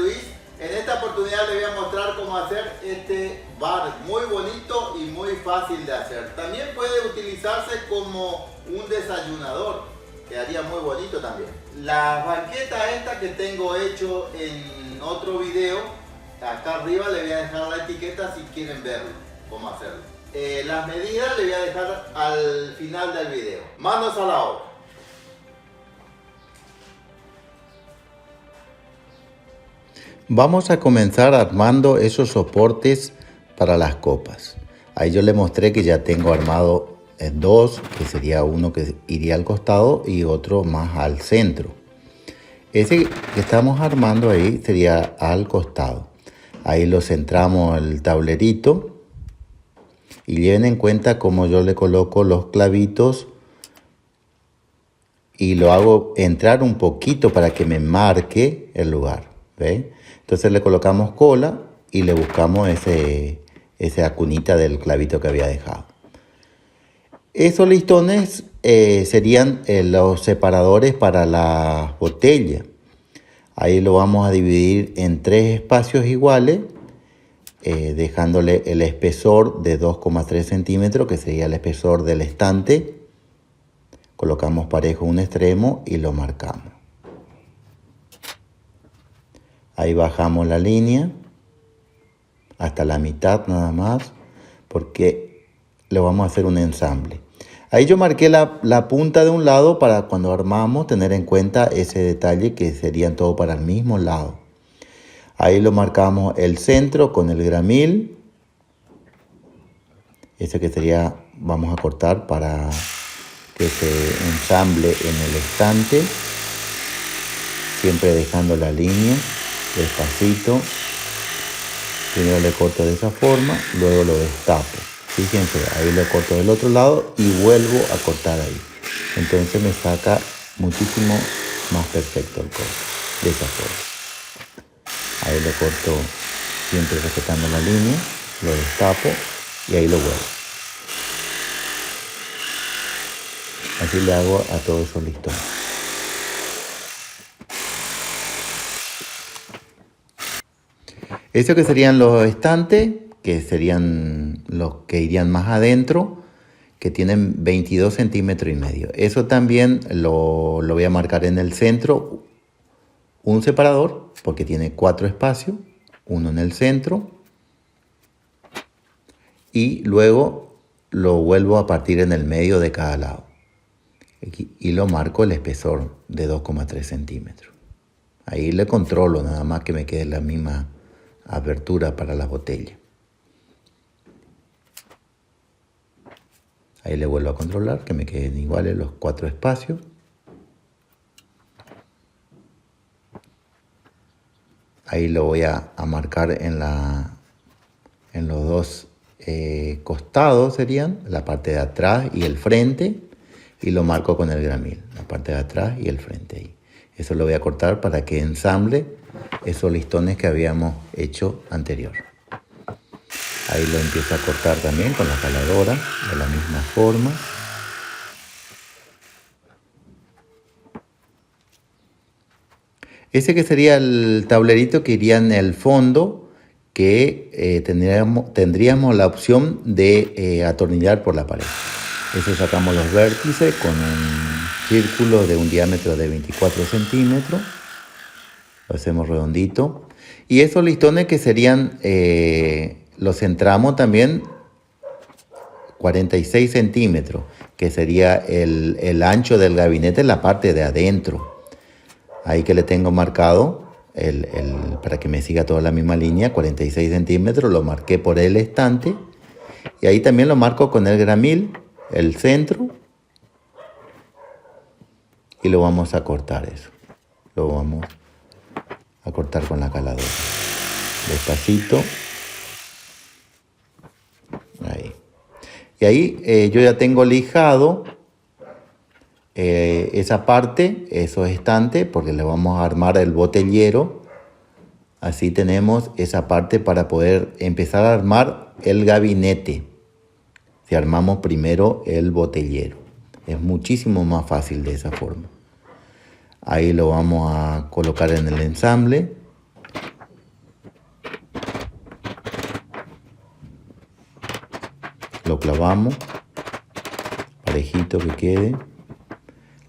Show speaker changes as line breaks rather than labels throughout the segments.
Luis. En esta oportunidad les voy a mostrar cómo hacer este bar muy bonito y muy fácil de hacer. También puede utilizarse como un desayunador, quedaría muy bonito también. La banqueta esta que tengo hecho en otro video, acá arriba les voy a dejar la etiqueta si quieren verlo, cómo hacerlo. Las medidas les voy a dejar al final del video. Manos a la obra. Vamos a comenzar armando esos soportes para las copas. Ahí yo le mostré que ya tengo armado dos, que sería uno que iría al costado y otro más al centro. Ese que estamos armando ahí sería al costado. Ahí lo centramos el tablerito y lleven en cuenta cómo yo le coloco los clavitos y lo hago entrar un poquito para que me marque el lugar. ¿Ve? Entonces le colocamos cola y le buscamos esa cunita del clavito que había dejado. Esos listones serían los separadores para la botella. Ahí lo vamos a dividir en 3 espacios iguales, dejándole el espesor de 2,3 centímetros, que sería el espesor del estante. Colocamos parejo un extremo y lo marcamos. Ahí bajamos la línea hasta la mitad nada más, porque le vamos a hacer un ensamble. Ahí yo marqué la punta de un lado para cuando armamos tener en cuenta ese detalle, que serían todo para el mismo lado. Ahí lo marcamos el centro con el gramil. Ese que sería, vamos a cortar para que se ensamble en el estante, siempre dejando la línea despacito. Primero le corto de esa forma, luego lo destapo. Fíjense, ahí lo corto del otro lado y vuelvo a cortar ahí. Entonces me saca muchísimo más perfecto el corte, de esa forma. Ahí lo corto siempre respetando la línea, lo destapo y ahí lo vuelvo. Así le hago a todos esos listones. Estos que serían los estantes, que serían los que irían más adentro, que tienen 22 centímetros y medio. Eso también lo voy a marcar en el centro, un separador, porque tiene 4 espacios, uno en el centro, y luego lo vuelvo a partir en el medio de cada lado. Y lo marco el espesor de 2,3 centímetros. Ahí le controlo, nada más que me quede la misma abertura para la botella. Ahí le vuelvo a controlar que me queden iguales los 4 espacios. Ahí lo voy a marcar en los dos costados, serían la parte de atrás y el frente, y lo marco con el gramil, la parte de atrás y el frente ahí. Eso lo voy a cortar para que ensamble esos listones que habíamos hecho anterior. Ahí lo empiezo a cortar también con la caladora de la misma forma. Ese que sería el tablerito que iría en el fondo, que tendríamos la opción de atornillar por la pared. Eso sacamos los vértices con un círculo de un diámetro de 24 centímetros. Lo hacemos redondito. Y esos listones que serían, los centramos también 46 centímetros, que sería el ancho del gabinete en la parte de adentro. Ahí que le tengo marcado, para que me siga toda la misma línea, 46 centímetros, lo marqué por el estante. Y ahí también lo marco con el gramil, el centro. Y lo vamos a cortar eso. Lo vamos a cortar con la caladora. Despacito. Ahí. Y ahí yo ya tengo lijado esa parte, esos estantes, porque le vamos a armar el botellero. Así tenemos esa parte para poder empezar a armar el gabinete. Si armamos primero el botellero, es muchísimo más fácil de esa forma. Ahí lo vamos a colocar en el ensamble. Lo clavamos, parejito que quede.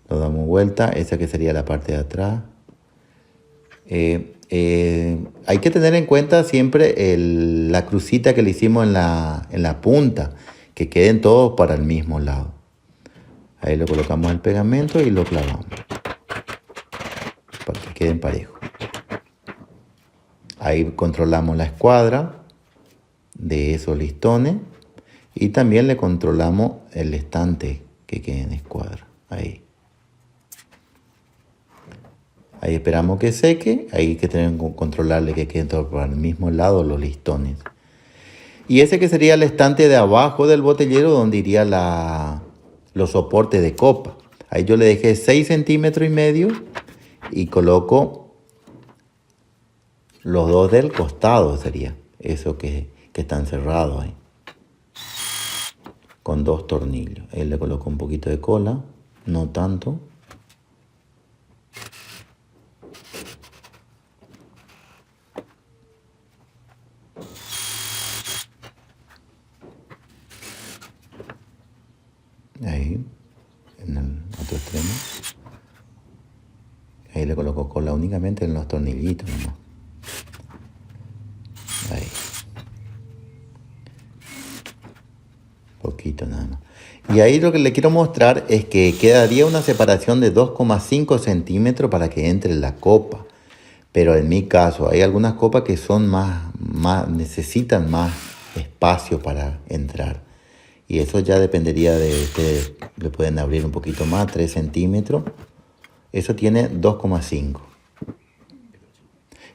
Lo damos vuelta, esa que sería la parte de atrás. Hay que tener en cuenta siempre la crucita que le hicimos en la punta, que queden todos para el mismo lado. Ahí lo colocamos el pegamento y lo clavamos para que queden parejos. Ahí controlamos la escuadra de esos listones y también le controlamos el estante que quede en escuadra. Ahí esperamos que seque. Ahí hay que tener que controlarle que queden todos por el mismo lado los listones. Y ese que sería el estante de abajo del botellero donde iría los soportes de copa. Ahí yo le dejé 6 centímetros y medio y coloco los dos del costado, sería eso que están cerrados ahí, con 2 tornillos. Ahí le coloco un poquito de cola, no tanto. Ahí, en el otro extremo. Ahí le coloco cola únicamente en los tornillitos nomás. Ahí. Poquito nada más. Y ahí lo que le quiero mostrar es que quedaría una separación de 2,5 centímetros para que entre la copa. Pero en mi caso, hay algunas copas que son necesitan más espacio para entrar. Y eso ya dependería de ustedes. Le pueden abrir un poquito más, 3 centímetros. Eso tiene 2,5.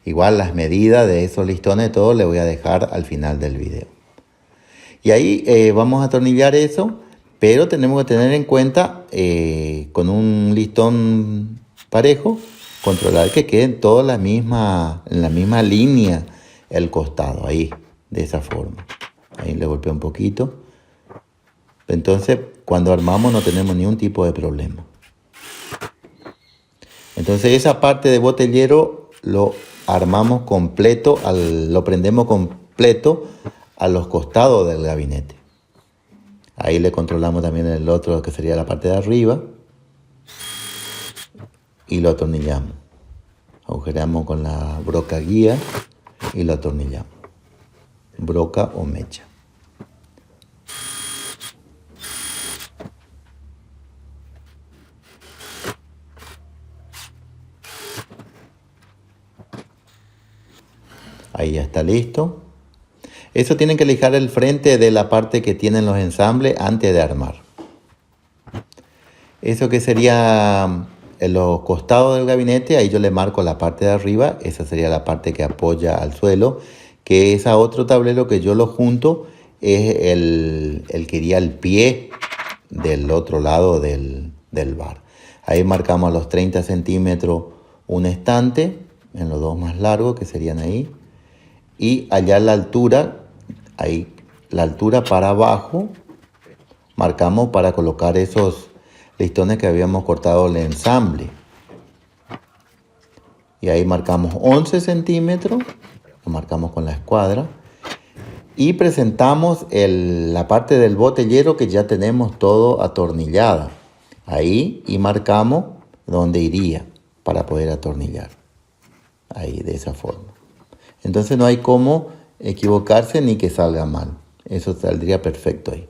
Igual las medidas de esos listones, todo le voy a dejar al final del video. Y ahí vamos a atornillar eso, pero tenemos que tener en cuenta con un listón parejo, controlar que queden todos en la misma línea el costado, ahí, de esa forma. Ahí le golpeo un poquito. Entonces, cuando armamos no tenemos ningún tipo de problema. Entonces, esa parte de botellero lo armamos completo, lo prendemos completo a los costados del gabinete. Ahí le controlamos también el otro, que sería la parte de arriba, y lo atornillamos. Agujereamos con la broca guía y lo atornillamos. Broca o mecha. Ahí ya está listo. Eso tienen que lijar el frente de la parte que tienen los ensambles antes de armar. Eso que sería en los costados del gabinete, ahí yo le marco la parte de arriba. Esa sería la parte que apoya al suelo. Que ese otro tablero que yo lo junto es el que iría al pie del otro lado del bar. Ahí marcamos a los 30 centímetros un estante en los dos más largos que serían ahí. Y allá la altura, ahí la altura para abajo, marcamos para colocar esos listones que habíamos cortado el ensamble. Y ahí marcamos 11 centímetros, lo marcamos con la escuadra. Y presentamos la parte del botellero que ya tenemos todo atornillada. Ahí y marcamos dónde iría para poder atornillar. Ahí de esa forma. Entonces no hay cómo equivocarse ni que salga mal. Eso saldría perfecto ahí.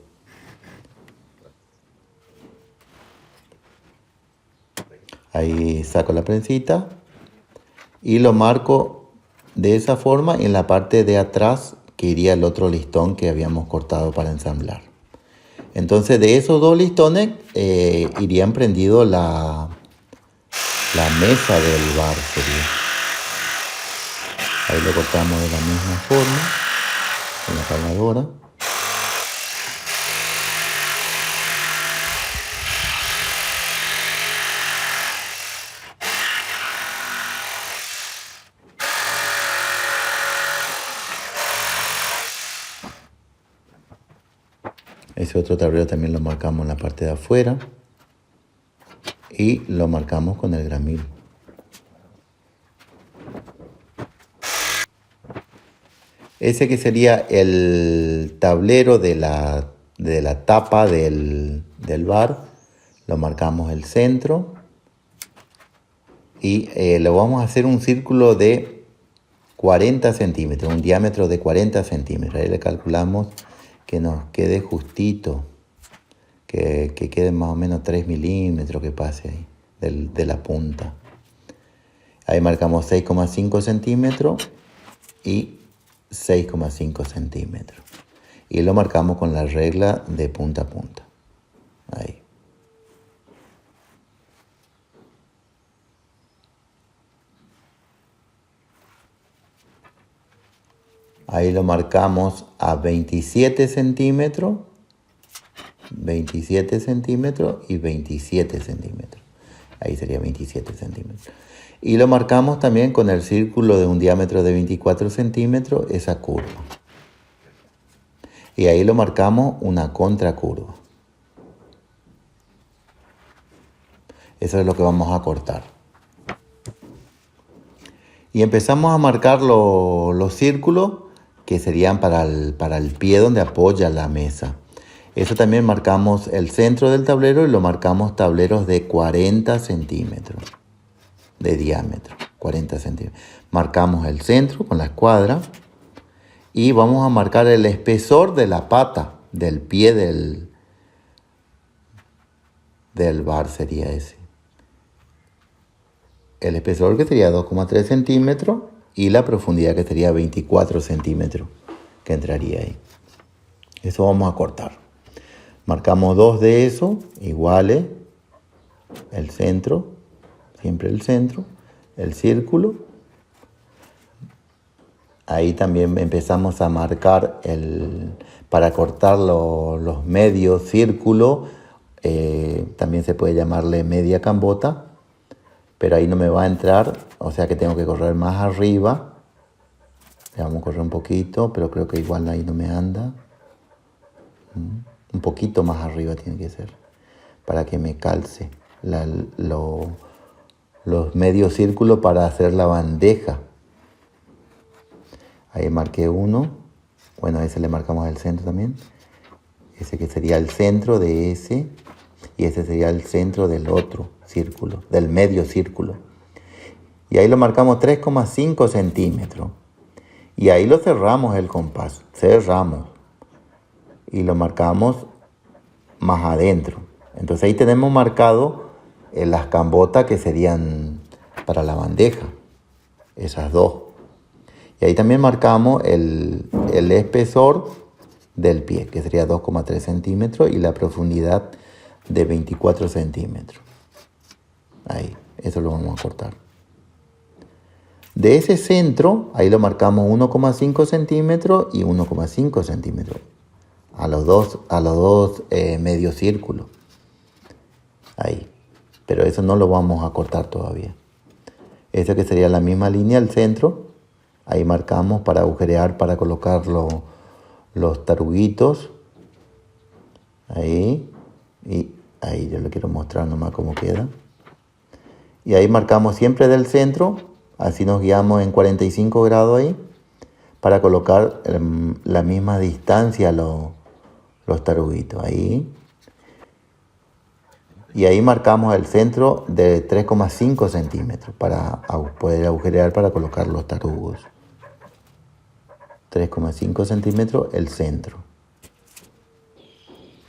Ahí saco la prensita y lo marco de esa forma en la parte de atrás que iría el otro listón que habíamos cortado para ensamblar. Entonces de esos dos listones irían prendido la mesa del bar sería. Ahí lo cortamos de la misma forma, con la cargadora. Ese otro tablero también lo marcamos en la parte de afuera. Y lo marcamos con el gramil. Ese que sería el tablero de la de la tapa del bar, lo marcamos el centro y le vamos a hacer un círculo de 40 centímetros, un diámetro de 40 centímetros. Ahí le calculamos que nos quede justito, que quede más o menos 3 milímetros que pase ahí de la punta. Ahí marcamos 6,5 centímetros y 6,5 centímetros. Y lo marcamos con la regla de punta a punta. Ahí. Ahí lo marcamos a 27 centímetros, 27 centímetros y 27 centímetros. Ahí sería 27 centímetros. Y lo marcamos también con el círculo de un diámetro de 24 centímetros, esa curva. Y ahí lo marcamos una contracurva. Eso es lo que vamos a cortar. Y empezamos a marcar los círculos que serían para el pie donde apoya la mesa. Eso también marcamos el centro del tablero y lo marcamos tableros de 40 centímetros de diámetro. 40 centímetros. Marcamos el centro con la escuadra y vamos a marcar el espesor de la pata, del pie del bar sería ese. El espesor que sería 2,3 centímetros y la profundidad que sería 24 centímetros que entraría ahí. Eso vamos a cortar. Marcamos dos de esos iguales, el centro, siempre el centro, el círculo. Ahí también empezamos a marcar para cortar los medios círculos, también se puede llamarle media cambota, pero ahí no me va a entrar, o sea que tengo que correr más arriba. Vamos a correr un poquito, pero creo que igual ahí no me anda. Un poquito más arriba tiene que ser, para que me calce los medios círculos para hacer la bandeja. Ahí marqué uno. Bueno, a ese le marcamos el centro también. Ese que sería el centro de ese. Y ese sería el centro del otro círculo, del medio círculo. Y ahí lo marcamos 3,5 centímetros. Y ahí lo cerramos el compás. Cerramos. Y lo marcamos más adentro. Entonces ahí tenemos marcado las cambotas que serían para la bandeja. Esas dos. Y ahí también marcamos el espesor del pie, que sería 2,3 centímetros, y la profundidad de 24 centímetros. Ahí, eso lo vamos a cortar. De ese centro, ahí lo marcamos 1,5 centímetros y 1,5 centímetros. A los dos medio círculos. Ahí. Pero eso no lo vamos a cortar todavía. Eso que sería la misma línea al centro. Ahí marcamos para agujerear, para colocar los taruguitos. Ahí. Y ahí yo le quiero mostrar nomás cómo queda. Y ahí marcamos siempre del centro. Así nos guiamos en 45 grados ahí. Para colocar la misma distancia a los taruguitos. Ahí. Y ahí marcamos el centro de 3,5 centímetros para poder agujerear para colocar los tarugos. 3,5 centímetros el centro.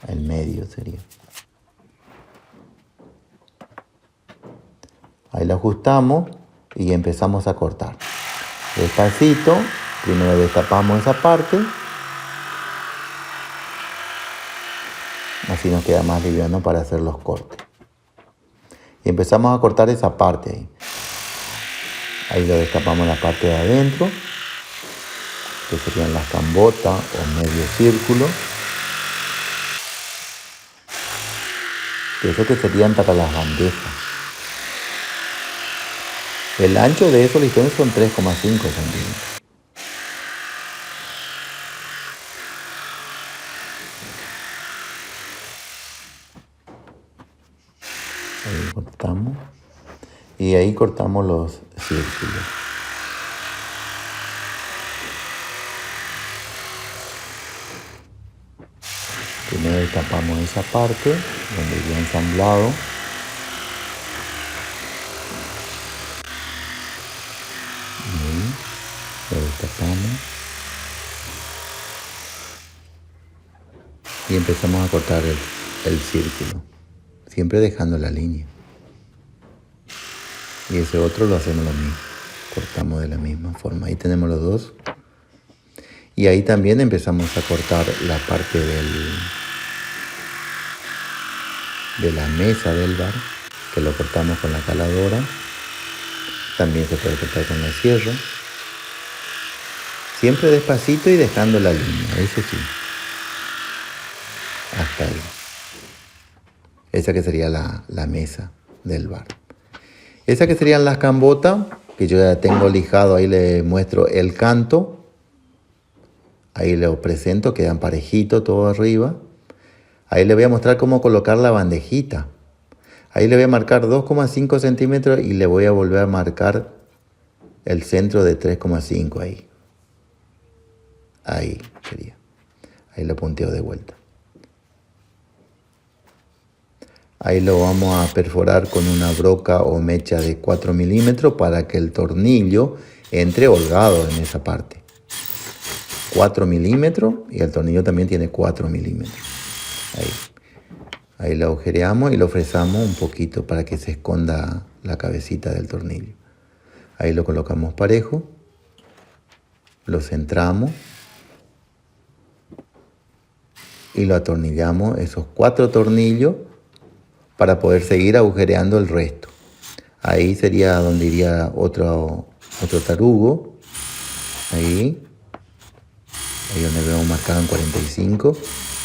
El medio sería. Ahí lo ajustamos y empezamos a cortar. Despacito, primero destapamos esa parte. Así nos queda más liviano para hacer los cortes. Y empezamos a cortar esa parte ahí. Ahí lo destapamos la parte de adentro, que serían las cambotas o medio círculo. Que eso que serían para las bandejas. El ancho de esos listones son 3,5 centímetros. Ahí cortamos. Y ahí cortamos los círculos. Primero destapamos esa parte donde iría ensamblado. Y lo destapamos. Y empezamos a cortar el círculo, siempre dejando la línea. Y ese otro lo hacemos lo mismo, cortamos de la misma forma. Ahí tenemos los dos. Y ahí también empezamos a cortar la parte de la mesa del bar, que lo cortamos con la caladora. También se puede cortar con la sierra. Siempre despacito y dejando la línea, eso sí. Hasta ahí. Esa que sería la mesa del bar. Esa que serían las cambotas, que yo ya tengo lijado, ahí le muestro el canto. Ahí lo presento, quedan parejitos todo arriba. Ahí le voy a mostrar cómo colocar la bandejita. Ahí le voy a marcar 2,5 centímetros y le voy a volver a marcar el centro de 3,5 ahí. Ahí sería. Ahí lo punteo de vuelta. Ahí lo vamos a perforar con una broca o mecha de 4 milímetros para que el tornillo entre holgado en esa parte. 4 milímetros y el tornillo también tiene 4 milímetros. Ahí lo agujereamos y lo fresamos un poquito para que se esconda la cabecita del tornillo. Ahí lo colocamos parejo. Lo centramos. Y lo atornillamos esos 4 tornillos para poder seguir agujereando el resto. Ahí sería donde iría otro tarugo. Ahí donde vemos marcado en 45.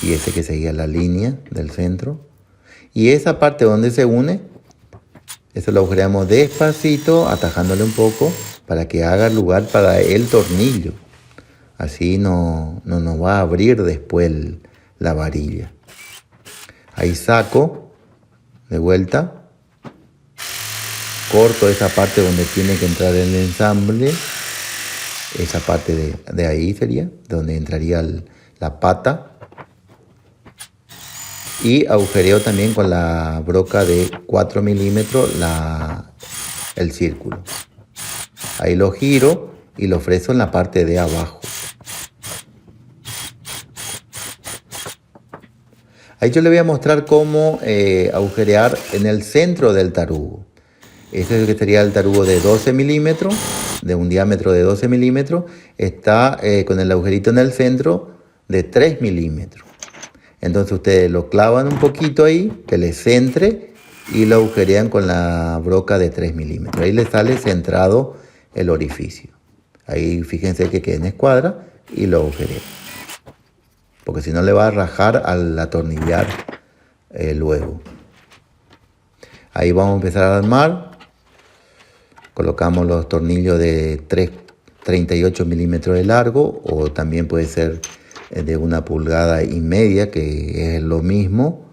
Y ese que seguía la línea del centro. Y esa parte donde se une, eso lo agujereamos despacito, atajándole un poco, para que haga lugar para el tornillo. Así no nos va a abrir después la varilla. Ahí saco de vuelta, corto esa parte donde tiene que entrar el ensamble, esa parte de ahí sería, donde entraría la pata, y agujereo también con la broca de 4 milímetros el círculo. Ahí lo giro y lo freso en la parte de abajo. Ahí yo le voy a mostrar cómo agujerear en el centro del tarugo. Este es el que sería el tarugo de 12 milímetros, de un diámetro de 12 milímetros. Está con el agujerito en el centro de 3 milímetros. Entonces ustedes lo clavan un poquito ahí, que les centre, y lo agujerean con la broca de 3 milímetros. Ahí les sale centrado el orificio. Ahí fíjense que quede en escuadra y lo agujerean. Porque si no le va a rajar al atornillar luego. Ahí vamos a empezar a armar. Colocamos los tornillos de 38 milímetros de largo, o también puede ser de 1,5 pulgadas, que es lo mismo.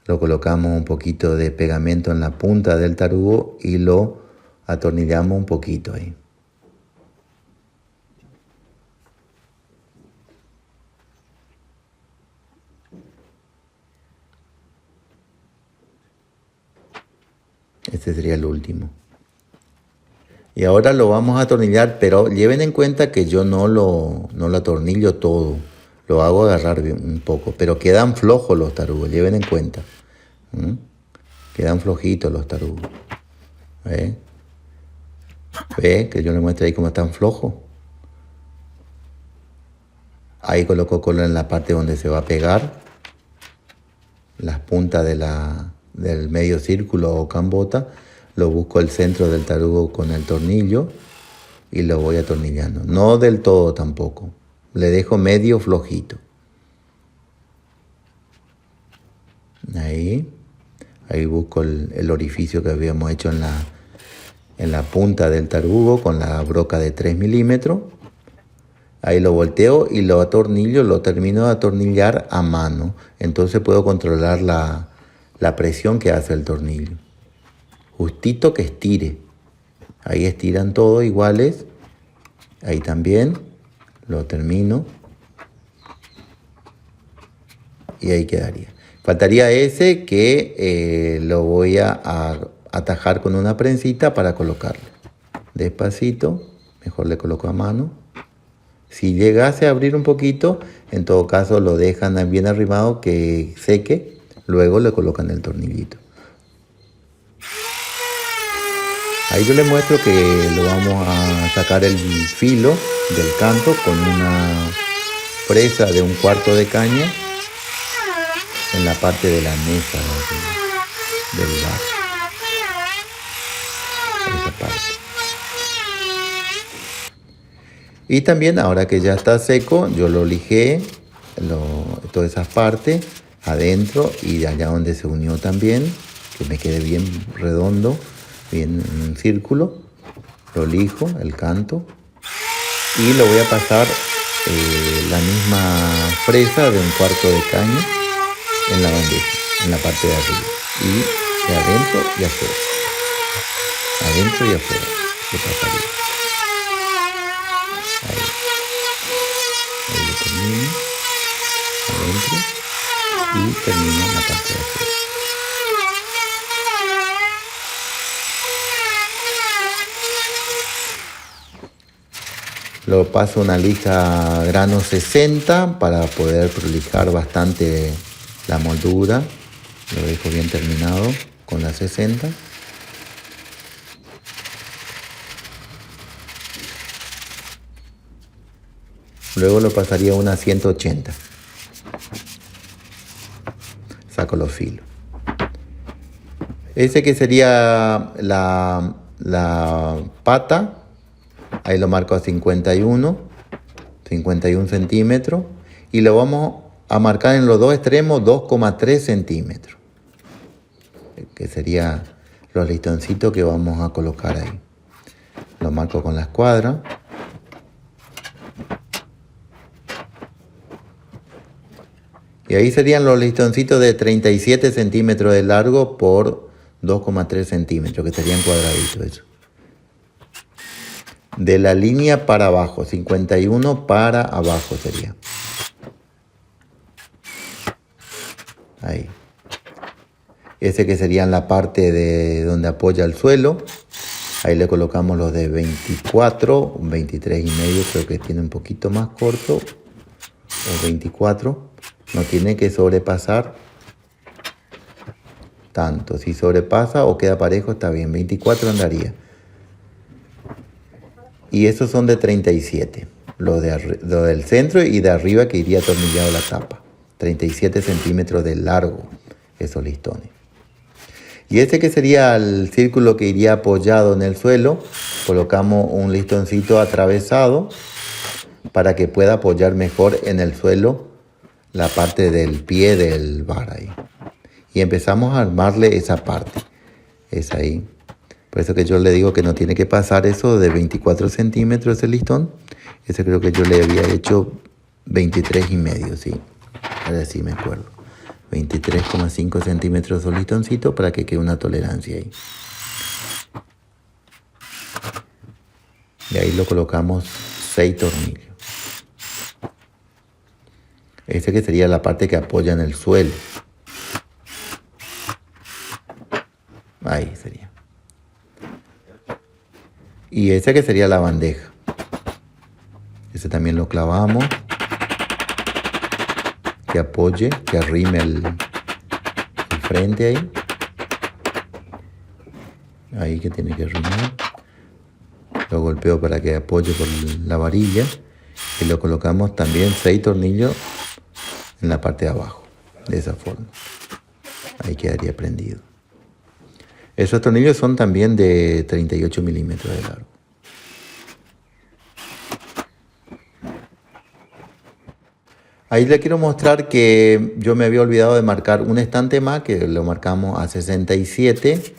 Lo colocamos un poquito de pegamento en la punta del tarugo y lo atornillamos un poquito ahí. Este sería el último. Y ahora lo vamos a atornillar, pero lleven en cuenta que yo no lo atornillo todo. Lo hago agarrar un poco, pero quedan flojos los tarugos, lleven en cuenta. Quedan flojitos los tarugos. ¿Ve? Que yo les muestro ahí cómo están flojos. Ahí coloco cola en la parte donde se va a pegar. Las puntas del medio círculo o cambota. Lo busco el centro del tarugo con el tornillo y lo voy atornillando. No del todo tampoco. Le dejo medio flojito. Ahí busco el orificio que habíamos hecho en la punta del tarugo con la broca de 3 milímetros. Ahí lo volteo y lo atornillo, lo termino de atornillar a mano. Entonces puedo controlar la presión que hace el tornillo. Justito que estire. Ahí estiran todos iguales. Ahí también lo termino. y ahí quedaría. Faltaría ese que lo voy a atajar con una prensita para colocarlo. Despacito, mejor le coloco a mano. Si llegase a abrir un poquito, en todo caso lo dejan bien arrimado que seque, luego le colocan el tornillito. Ahí yo les muestro que lo vamos a sacar el filo del canto con una fresa de 1/4 de caña en la parte de la mesa del bar. Esa parte. Y también ahora que ya está seco, yo lo lijé, todas esas partes adentro y de allá donde se unió también, que me quede bien redondo, bien en un círculo. Lo lijo, el canto, y lo voy a pasar la misma fresa de 1/4 de caña en la bandeja, en la parte de arriba, y de adentro y afuera, adentro y afuera, lo pasaría. Ahí lo termino, adentro, y termino en la parte de afuera. Lo paso a una lija grano 60 para poder prolijar bastante la moldura. Lo dejo bien terminado con la 60. Luego lo pasaría a una 180. Saco los filos. Ese que sería la pata. Ahí lo marco a 51 centímetros y lo vamos a marcar en los dos extremos 2,3 centímetros, que serían los listoncitos que vamos a colocar ahí. Lo marco con la escuadra. Y ahí serían los listoncitos de 37 centímetros de largo por 2,3 centímetros, que serían cuadraditos eso. De la línea para abajo, 51 para abajo sería. Ahí. Ese que sería en la parte de donde apoya el suelo. Ahí le colocamos los de 24, 23 y medio, creo que tiene un poquito más corto. O 24. No tiene que sobrepasar tanto. Si sobrepasa o queda parejo está bien. 24 andaría. Y esos son de 37, lo del centro y de arriba que iría atornillado la tapa. 37 centímetros de largo, esos listones. Y este que sería el círculo que iría apoyado en el suelo, colocamos un listoncito atravesado para que pueda apoyar mejor en el suelo la parte del pie del bar ahí. Y empezamos a armarle esa parte, es ahí. Por eso que yo le digo que no tiene que pasar eso de 24 centímetros ese listón. Ese creo que yo le había hecho 23 y medio, sí. Ahora sí me acuerdo. 23,5 centímetros de listoncito para que quede una tolerancia ahí. Y ahí lo colocamos 6 tornillos. Ese que sería la parte que apoya en el suelo. Ahí sería. Y ese que sería la bandeja. Ese también lo clavamos. Que apoye, que arrime el frente ahí. Ahí que tiene que arrimar. Lo golpeo para que apoye por la varilla. Y lo colocamos también 6 tornillos en la parte de abajo. De esa forma. Ahí quedaría prendido. Esos tornillos son también de 38 milímetros de largo. Ahí le quiero mostrar que yo me había olvidado de marcar un estante más, que lo marcamos a 67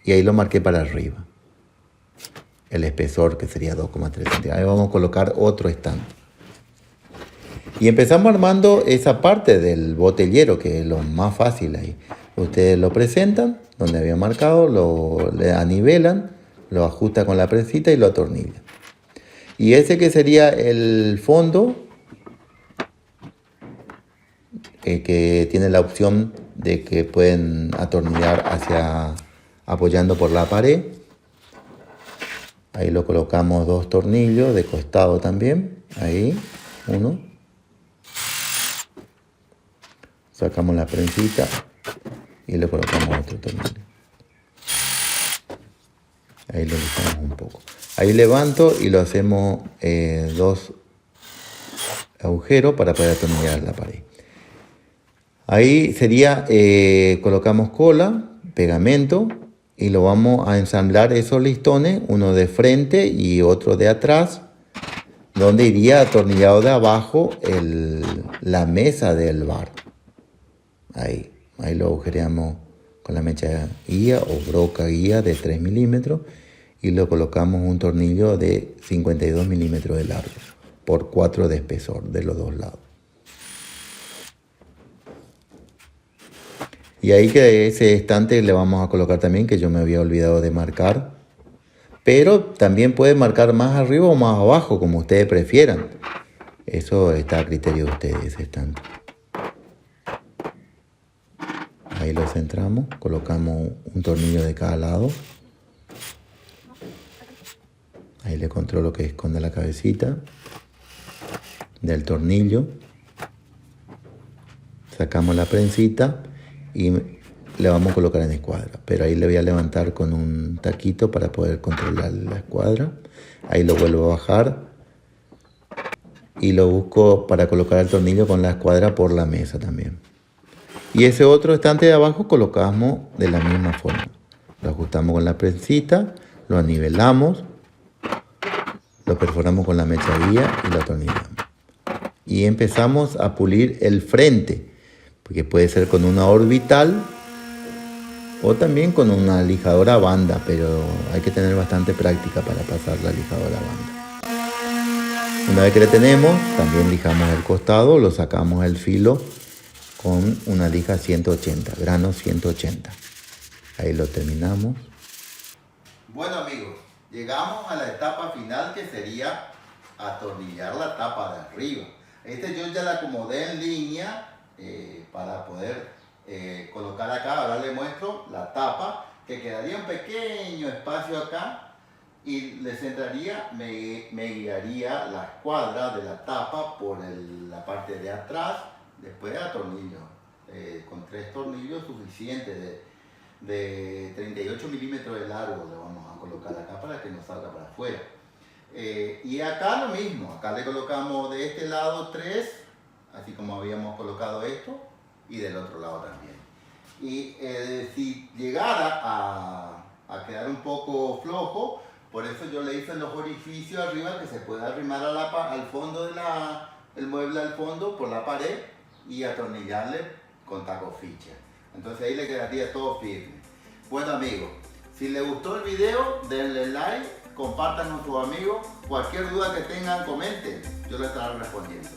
y ahí lo marqué para arriba. El espesor que sería 2,3 centímetros. Ahí vamos a colocar otro estante. Y empezamos armando esa parte del botellero, que es lo más fácil ahí. Ustedes lo presentan, donde había marcado, le anivelan, lo ajusta con la prensita y lo atornillan. Y ese que sería el fondo, que tiene la opción de que pueden atornillar apoyando por la pared. Ahí lo colocamos 2 tornillos de costado también. Ahí, uno. Sacamos la prensita y le colocamos otro tornillo. Ahí lo lijamos un poco. Ahí levanto y lo hacemos 2 agujeros para poder atornillar la pared. Ahí sería, colocamos cola, pegamento y lo vamos a ensamblar esos listones, uno de frente y otro de atrás, donde iría atornillado de abajo la mesa del bar. Ahí lo agujereamos con la mecha guía o broca guía de 3 milímetros y lo colocamos un tornillo de 52 milímetros de largo por 4 de espesor de los dos lados. Y ahí que ese estante le vamos a colocar también, que yo me había olvidado de marcar. Pero también pueden marcar más arriba o más abajo, como ustedes prefieran. Eso está a criterio de ustedes, ese estante. Ahí lo centramos, colocamos un tornillo de cada lado. Ahí le controlo que esconda la cabecita del tornillo. Sacamos la prensita y le vamos a colocar en escuadra, pero ahí le voy a levantar con un taquito para poder controlar la escuadra. Ahí lo vuelvo a bajar y lo busco para colocar el tornillo con la escuadra por la mesa también. Y ese otro estante de abajo colocamos de la misma forma. Lo ajustamos con la prensita, lo anivelamos, lo perforamos con la mecha guía y lo atornillamos. Y empezamos a pulir el frente, porque puede ser con una orbital o también con una lijadora banda, pero hay que tener bastante práctica para pasar la lijadora banda. Una vez que le tenemos, también lijamos el costado, lo sacamos el filo con una lija 180, grano 180. Ahí lo terminamos. Bueno amigos, llegamos a la etapa final, que sería atornillar la tapa de arriba. Yo ya la acomodé en línea para poder colocar acá. Ahora le muestro la tapa, que quedaría un pequeño espacio acá y le centraría, me guiaría la escuadra de la tapa por la parte de atrás. Después atornillo con 3 tornillos suficientes de 38 milímetros de largo le vamos a colocar acá para que no salga para afuera. Y acá lo mismo, acá le colocamos de este lado 3, así como habíamos colocado esto, y del otro lado también. Y si llegara a quedar un poco flojo, por eso yo le hice los orificios arriba, que se pueda arrimar al fondo el mueble al fondo por la pared y atornillarle con taco ficha. Entonces ahí le quedaría todo firme. Bueno amigos, si les gustó el video, denle like, compartan con sus amigos. Cualquier duda que tengan, comenten, yo les estaré respondiendo.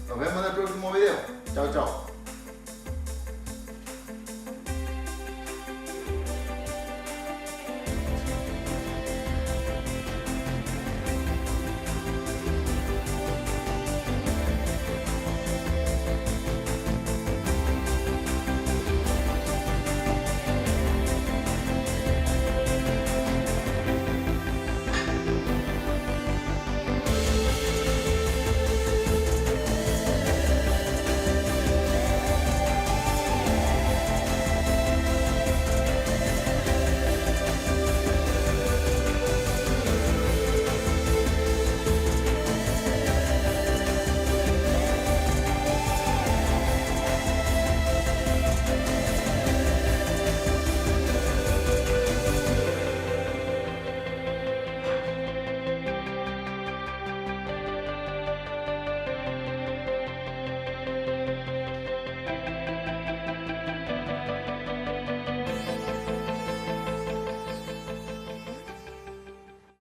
Nos vemos en el próximo video. Chao, chao.